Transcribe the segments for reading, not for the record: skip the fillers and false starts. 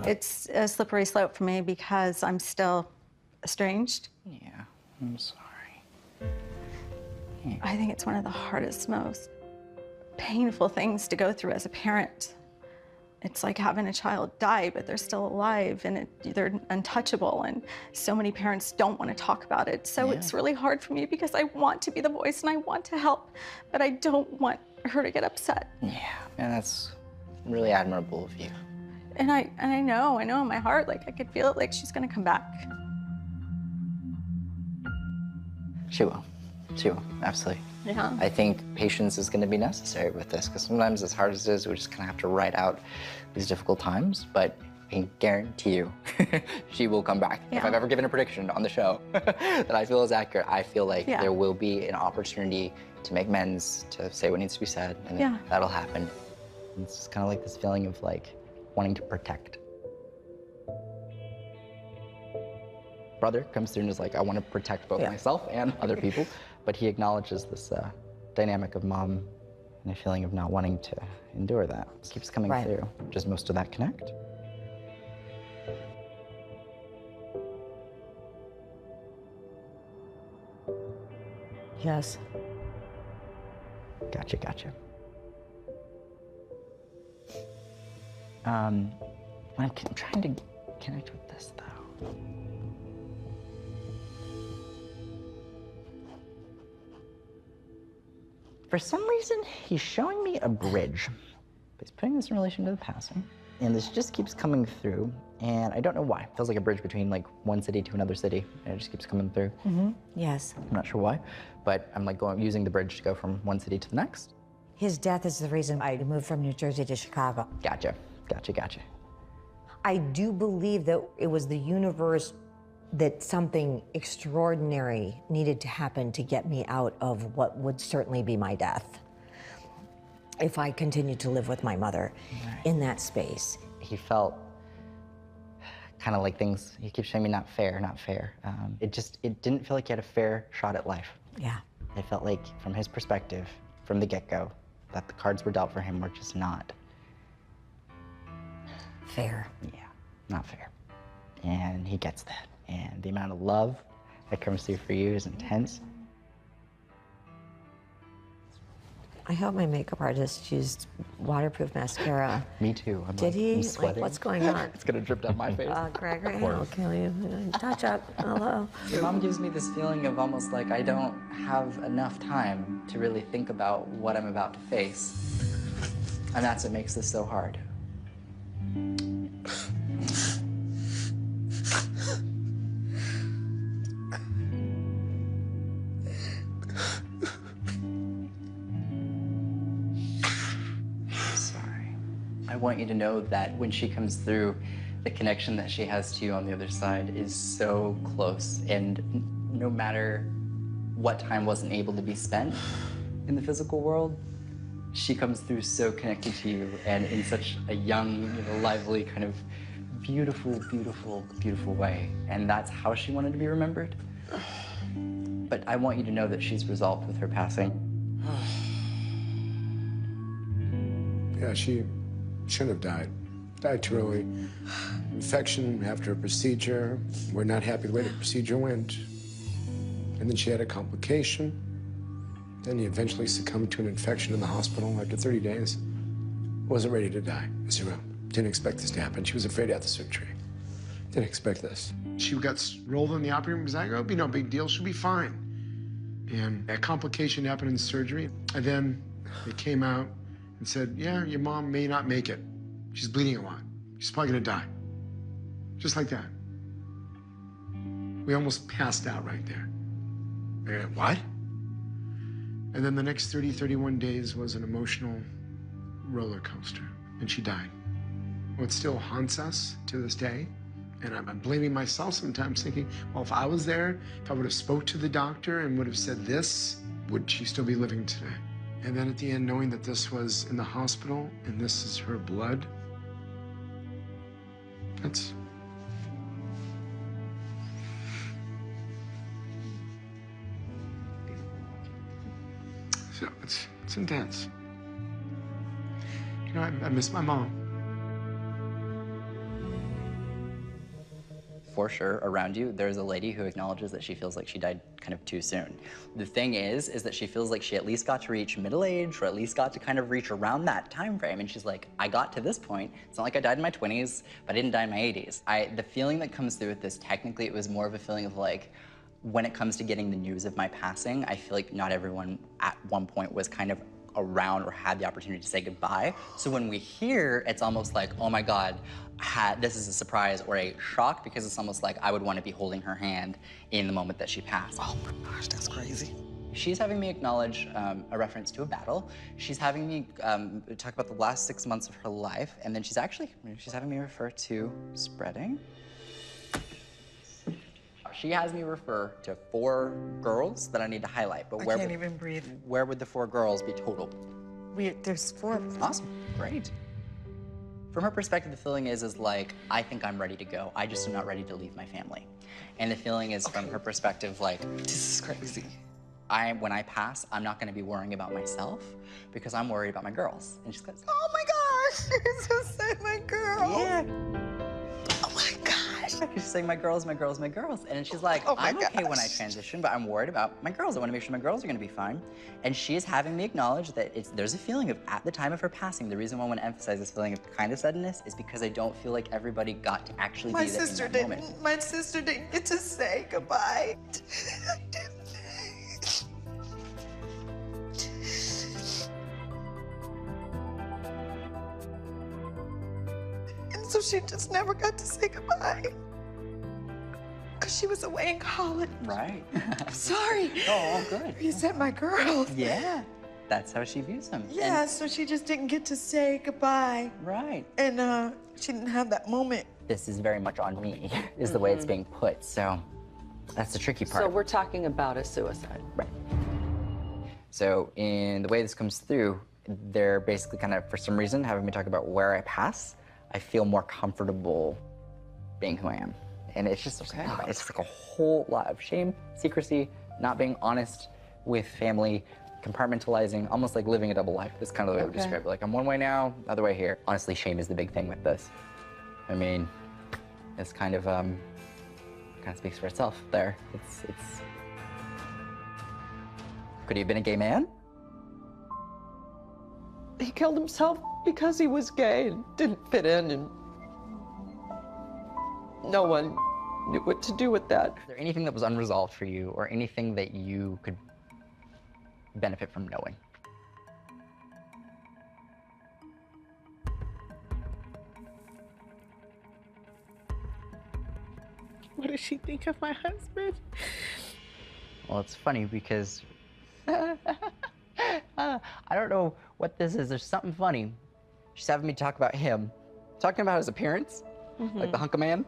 It's a slippery slope for me because I'm still estranged. Yeah, I'm sorry. Yeah. I think it's one of the hardest, most painful things to go through as a parent. It's like having a child die, but they're still alive and they're untouchable. And so many parents don't want to talk about it. So it's really hard for me because I want to be the voice and I want to help, but I don't want her to get upset. Yeah, and that's really admirable of you. And I know in my heart, like I could feel it, like she's gonna come back. She will, absolutely. Yeah. I think patience is gonna be necessary with this, because sometimes as hard as it is, we just kind of have to ride out these difficult times, but I can guarantee you, she will come back. Yeah. If I've ever given a prediction on the show that I feel is accurate, I feel like there will be an opportunity to make amends, to say what needs to be said, and that'll happen. It's kind of like this feeling of like wanting to protect. Brother comes through and is like, I want to protect both myself and other people, but he acknowledges this dynamic of mom and a feeling of not wanting to endure that. It keeps coming through. Does most of that connect? Yes. Gotcha. I'm trying to connect with this though. For some reason, he's showing me a bridge. He's putting this in relation to the passing, and this just keeps coming through, and I don't know why. It feels like a bridge between like one city to another city, and it just keeps coming through. Yes. I'm not sure why, but I'm like using the bridge to go from one city to the next. His death is the reason I moved from New Jersey to Chicago. Gotcha. I do believe that it was the universe, that something extraordinary needed to happen to get me out of what would certainly be my death if I continued to live with my mother in that space. He felt kind of like things, he keeps showing me not fair. It didn't feel like he had a fair shot at life. Yeah. I felt like from his perspective, from the get-go, that the cards were dealt for him were just not fair. Yeah, not fair. And he gets that. And the amount of love that comes through for you is intense. I hope my makeup artist used waterproof mascara. Me too. Did he? I'm sweating. Like, what's going on? It's gonna drip down my face. Gregory, I'll kill you. Touch up. Hello. Your mom gives me this feeling of almost like I don't have enough time to really think about what I'm about to face. And that's what makes this so hard. I want you to know that when she comes through, the connection that she has to you on the other side is so close. And no matter what time wasn't able to be spent in the physical world, she comes through so connected to you and in such a young, lively, kind of beautiful way. And that's how she wanted to be remembered. But I want you to know that she's resolved with her passing. Yeah, she shouldn't have died. Died too early. Infection after a procedure. We're not happy the way the procedure went. And then she had a complication. Then he eventually succumbed to an infection in the hospital after 30 days. Wasn't ready to die. Zero. Didn't expect this to happen. She was afraid to have the surgery. Didn't expect this. She got rolled in the operating room. It was like, oh, it'll be no big deal. She'll be fine. And a complication happened in surgery. And then they came out and said, yeah, your mom may not make it. She's bleeding a lot. She's probably gonna die. Just like that. We almost passed out right there. And what? And then the next 30, 31 days was an emotional roller coaster, and she died. Well, it still haunts us to this day. And I'm blaming myself sometimes, thinking, well, if I was there, if I would have spoke to the doctor and would have said this, would she still be living today? And then at the end, knowing that this was in the hospital and this is her blood, it's intense. You know, I miss my mom. for sure, around you, there's a lady who acknowledges that she feels like she died kind of too soon. The thing is that she feels like she at least got to reach middle age, or at least got to kind of reach around that time frame. And she's like, I got to this point. It's not like I died in my 20s, but I didn't die in my 80s. The feeling that comes through with this, technically, it was more of a feeling of like, when it comes to getting the news of my passing, I feel like not everyone at one point was kind of around or had the opportunity to say goodbye. So when we hear, it's almost like, oh my God, this is a surprise or a shock, because it's almost like I would want to be holding her hand in the moment that she passed. Oh my gosh, that's crazy. She's having me acknowledge a reference to a battle. She's having me talk about the last 6 months of her life, and then she's having me refer to spreading. She has me refer to 4 girls that I need to highlight, but I can't even breathe. Where would the 4 girls be total? There's 4 of them. Awesome, great. From her perspective, the feeling is like, I think I'm ready to go. I just am not ready to leave my family. And the feeling is, from her perspective, like, This is crazy. when I pass, I'm not gonna be worrying about myself because I'm worried about my girls. And she goes, Oh my gosh, you're so sad, my girl. yeah. Oh my gosh. She's saying, my girls, my girls, my girls. And then she's like, Oh my I'm okay when I gosh. transition, but I'm worried about my girls. I want to make sure my girls are going to be fine. And she is having me acknowledge that there's a feeling of, at the time of her passing, the reason why I want to emphasize this feeling of kind of suddenness is because I don't feel like everybody got to actually My be there sister in that moment. My sister didn't get to say goodbye. I didn't. And so she just never got to say goodbye. Because she was away in college. Right. I'm sorry. Oh, all good. You said my girl. Yeah. That's how she views them. Yeah, so she just didn't get to say goodbye. Right. And she didn't have that moment. This is very much on me, is the way it's being put. So that's the tricky part. So we're talking about a suicide. Right. So in the way this comes through, they're basically kind of, for some reason, having me talk about where I pass, I feel more comfortable being who I am. And it's just, it's like a whole lot of shame, secrecy, not being honest with family, compartmentalizing, almost like living a double life. That's kind of the way I would describe it. Like, I'm one way now, other way here. Honestly, shame is the big thing with this. I mean, it's kind of speaks for itself there. It's Could he have been a gay man? He killed himself because he was gay and didn't fit in, and no one knew what to do with that. Is there anything that was unresolved for you, or anything that you could benefit from knowing? What does she think of my husband? Well, it's funny because I don't know what this is. There's something funny. She's having me talk about him, talking about his appearance, like the hunk of man.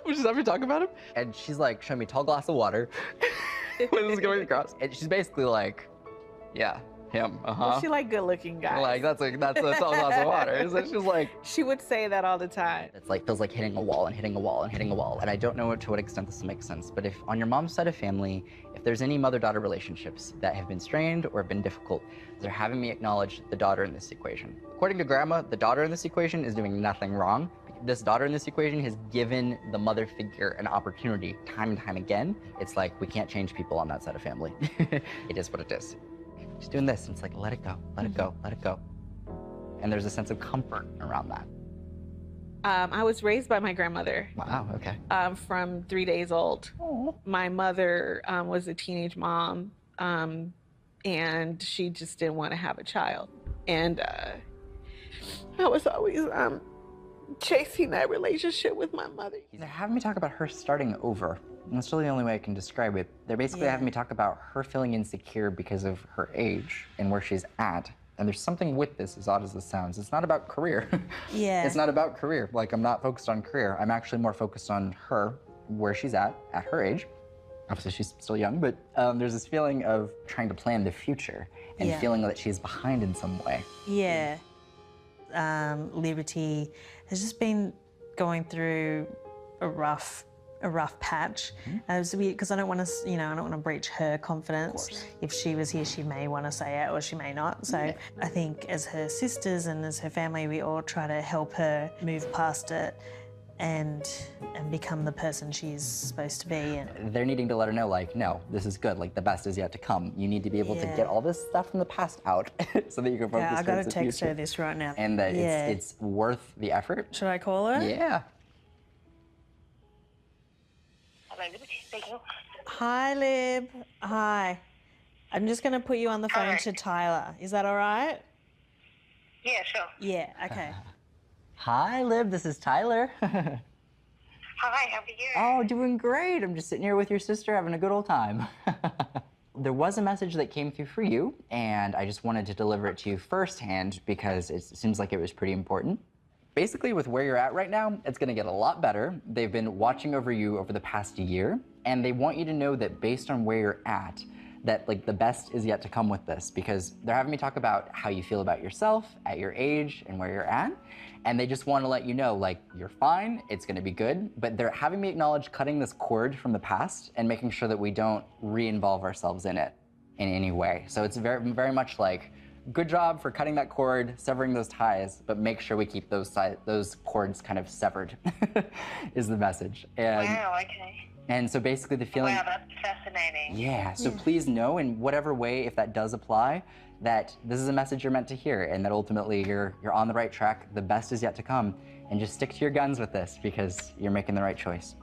She's having me talk about him. And she's like showing me a tall glass of water when this is going across. And she's basically like, yeah, him, She like good-looking guys. Like, that's a tall glass of water. So she's like, She would say that all the time. it's like, feels like hitting a wall and hitting a wall and hitting a wall. And I don't know to what extent this will make sense, but if on your mom's side of family, if there's any mother-daughter relationships that have been strained or been difficult, they're having me acknowledge the daughter in this equation. According to Grandma, the daughter in this equation is doing nothing wrong. This daughter in this equation has given the mother figure an opportunity time and time again. It's like, we can't change people on that side of family. It is what it is. She's doing this, and it's like, let it go, let it go, let it go. And there's a sense of comfort around that. I was raised by my grandmother. Wow, okay. From 3 days old. Aww. My mother was a teenage mom, and she just didn't want to have a child. And I was always chasing that relationship with my mother. They're having me talk about her starting over. And that's really the only way I can describe it. They're basically having me talk about her feeling insecure because of her age and where she's at. And there's something with this, as odd as this sounds. It's not about career. Yeah. It's not about career. Like, I'm not focused on career. I'm actually more focused on her, where she's at her age. Obviously, she's still young, but there's this feeling of trying to plan the future and feeling that she's behind in some way. Yeah. Liberty has just been going through a rough patch. And it was weird because I don't want to, I don't want to breach her confidence. If she was here, she may want to say it or she may not. So I think as her sisters and as her family, we all try to help her move past it and become the person she's supposed to be. And They're needing to let her know, like, no, this is good. Like, the best is yet to come. You need to be able to get all this stuff from the past out so that you can focus I towards gotta the text future. her this right now. And that it's worth the effort. Should I call her? Yeah. Hello, Liberty speaking. Hi, Lib. Hi. I'm just gonna put you on the phone Hi. to Tyler. Is that all right? Yeah, sure. Yeah. Okay. Hi, Lib. This is Tyler. Hi, how are you? Oh, doing great. I'm just sitting here with your sister having a good old time. There was a message that came through for you, and I just wanted to deliver it to you firsthand because it seems like it was pretty important. Basically, with where you're at right now, it's gonna get a lot better. They've been watching over you over the past year, and they want you to know that based on where you're at, that like the best is yet to come with this, because they're having me talk about how you feel about yourself at your age and where you're at. And they just want to let you know, like, you're fine, it's gonna be good, but they're having me acknowledge cutting this cord from the past and making sure that we don't re-involve ourselves in it in any way. So it's very, very much like, good job for cutting that cord, severing those ties, but make sure we keep those cords kind of severed, is the message. And, Wow, okay. and so basically the feeling. Wow, that's fascinating. Yeah, so please know in whatever way, if that does apply, that this is a message you're meant to hear and that ultimately you're on the right track, the best is yet to come, and just stick to your guns with this because you're making the right choice.